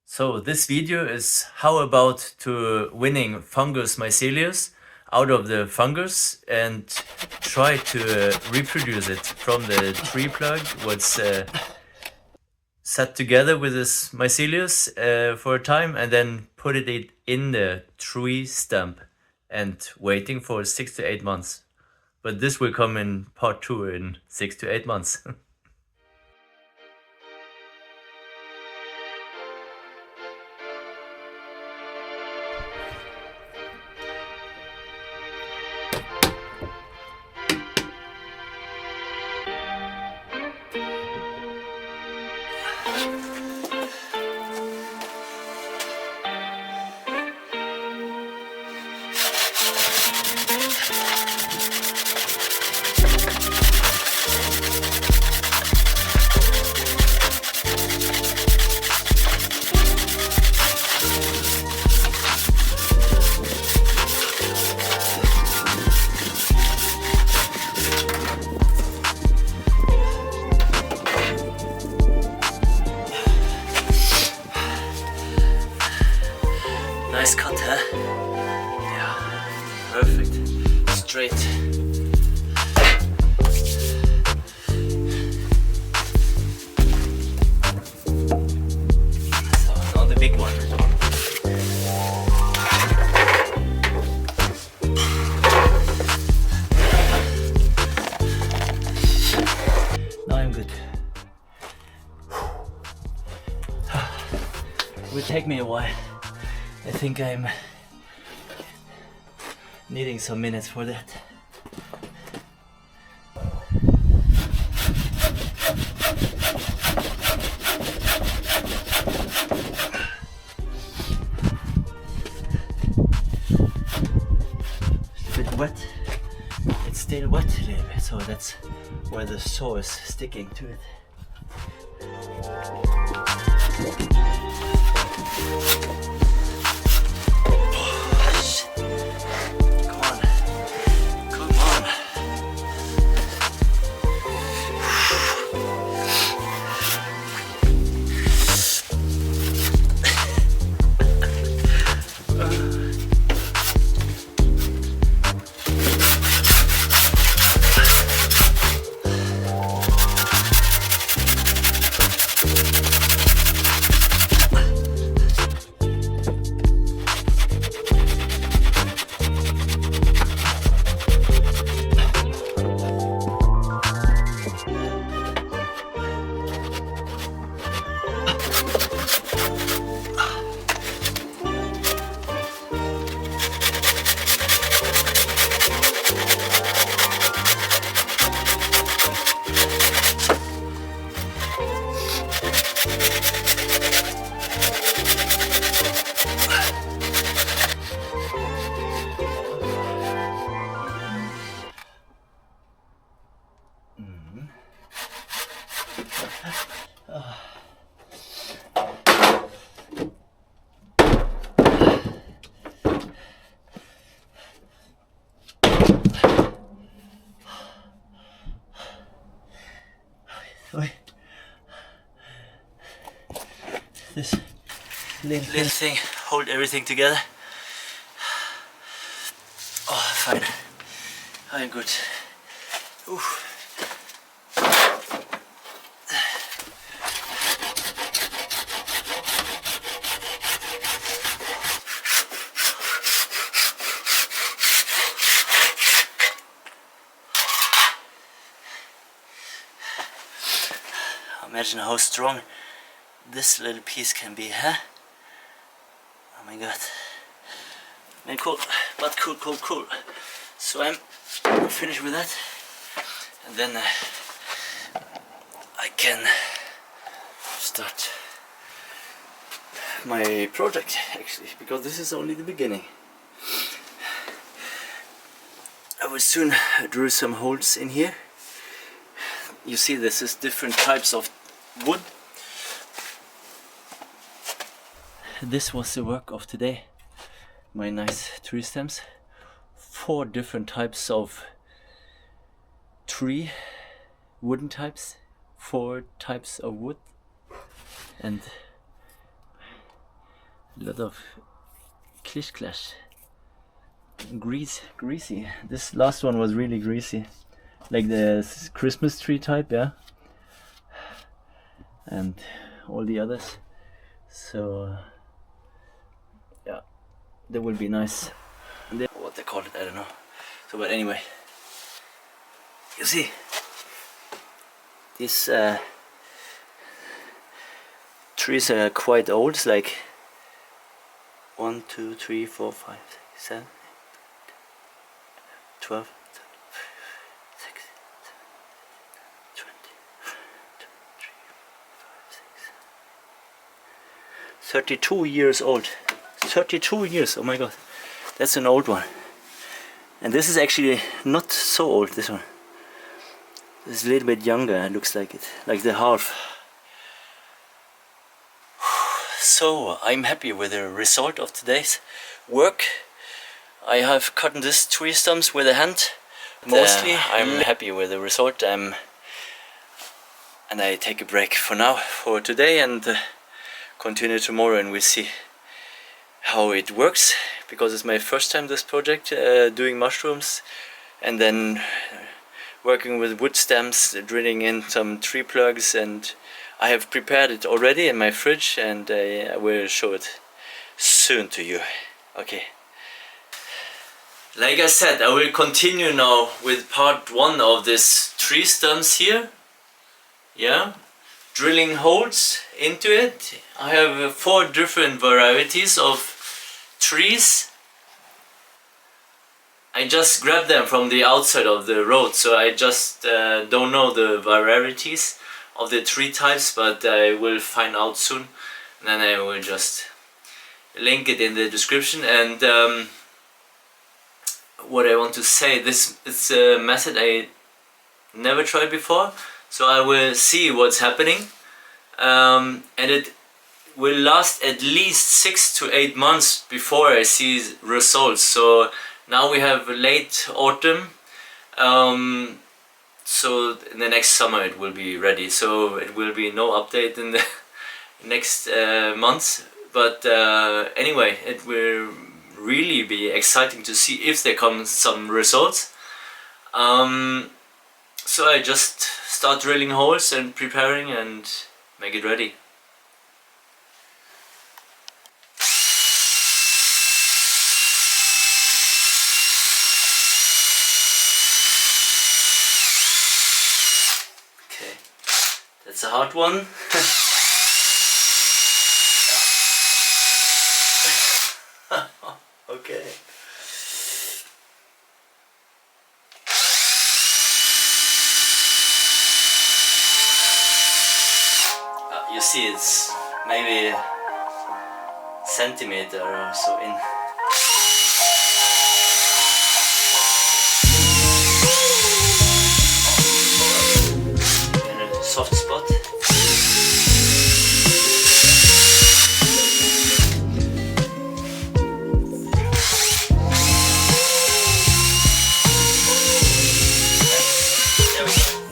So this video is how about to winning fungus mycelium out of the fungus and try to reproduce it from the tree plug what's set together with this mycelium for a time and then put it in the tree stump and waiting for 6 to 8 months. But this will come in part 2 in 6 to 8 months. Nice cut, huh? Yeah, perfect. Straight. So, now the big one. Now I'm good. It will take me a while. I think I'm needing some minutes for that. It's a bit wet. It's still wet a little bit, so that's where the saw is sticking to it. This little thing hold everything together. Oh, fine. I'm good. Ooh. Imagine how strong this little piece can be, huh? Oh my god. Man, cool, but cool. So I'm finished with that, and then I can start my project actually, because this is only the beginning. I will soon drill some holes in here. You see, this is different types of wood. This was the work of today. My nice tree stems. 4 different types of tree, wooden types, 4 types of wood, and A lot of clish clash. Greasy. This last one was really greasy. Like the Christmas tree type, yeah. And all the others. So yeah, that will be nice. And then, what they call it, I don't know. So, but anyway, you see, these trees are quite old. It's like 1, 2, 3, 4, 5, 6, 7, 12, 6, 7, 20, 23, 5, 6, 32 years old. 32 years, oh my god, that's an old one. And this is actually not so old, this one. It's a little bit younger, it looks like it, like the half. So I'm happy with the result of today's work. I have cut this tree stumps with a hand. Mostly I'm happy with the result. And I take a break for now, for today, and continue tomorrow, and we'll see how it works, because it's my first time this project, doing mushrooms, and then working with wood stems, drilling in some tree plugs, and I have prepared it already in my fridge, and I will show it soon to you. Okay. Like I said, I will continue now with part 1 of this tree stems here. Yeah. Drilling holes into it. I have 4 different varieties of trees. I just grabbed them from the outside of the road, so I just don't know the varieties of the tree types, but I will find out soon, and then I will just link it in the description. And what I want to say, this is a method I never tried before, so I will see what's happening, and it will last at least 6 to 8 months before I see results. So now we have late autumn, so in the next summer it will be ready. So it will be no update in the next months, but anyway, it will really be exciting to see if there come some results. So I just start drilling holes and preparing and make it ready. It's a hard one. Okay. You see, it's maybe a centimeter or so in. Soft spot.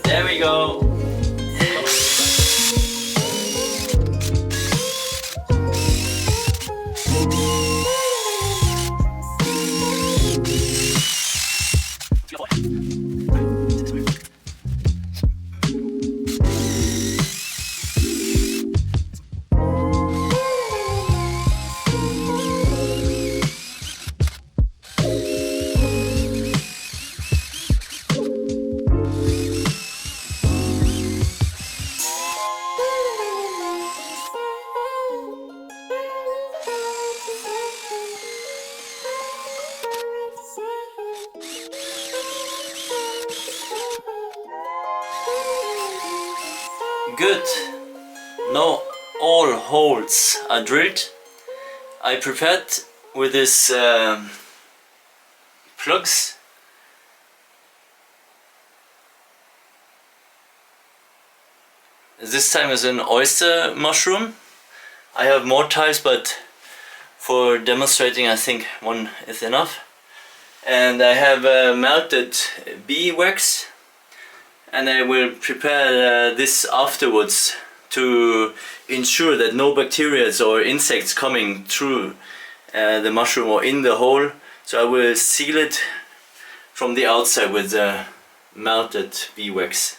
There we go. Good. Now all holes are drilled. I prepared with this plugs. This time is an oyster mushroom. I have more types, but for demonstrating I think one is enough. And I have melted beeswax, and I will prepare this afterwards to ensure that no bacteria or insects coming through the mushroom or in the hole. So I will seal it from the outside with the melted beeswax.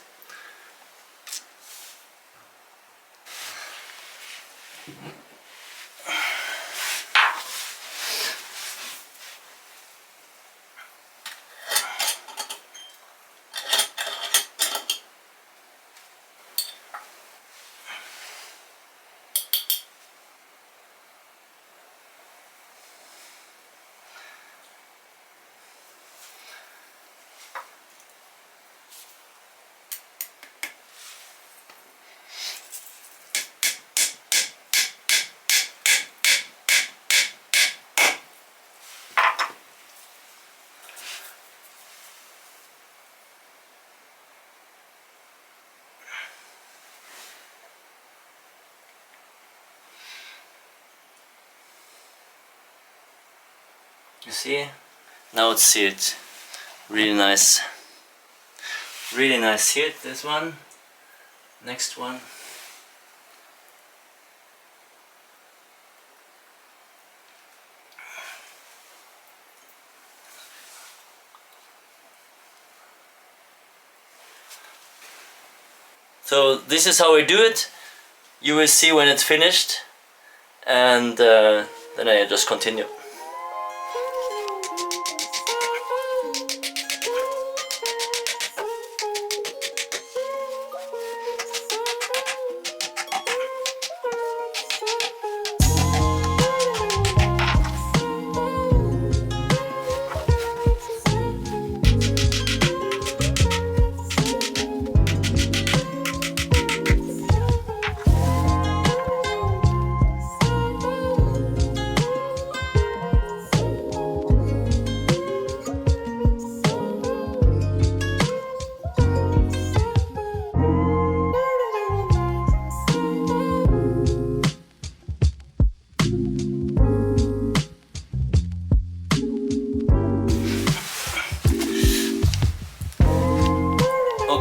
You see? Now it's sealed. Really nice. Really nice sealed, this one. Next one. So this is how I do it. You will see when it's finished, and then I just continue.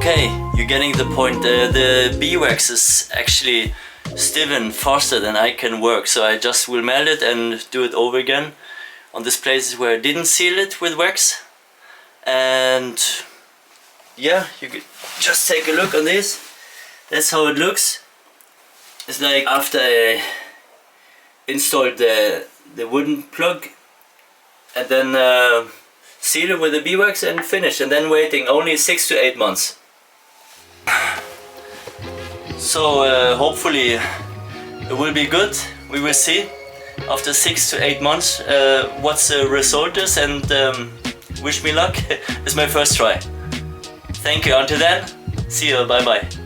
Okay, you're getting the point. The beeswax is actually stiffen faster than I can work, so I just will melt it and do it over again on these places where I didn't seal it with wax. And yeah, you could just take a look on this. That's how it looks. It's like after I installed the wooden plug and then seal it with the beeswax and finish, and then waiting only 6 to 8 months. So hopefully it will be good. We will see after 6 to 8 months what's the result is, and wish me luck. It's my first try. Thank you. Until then, see you. Bye bye.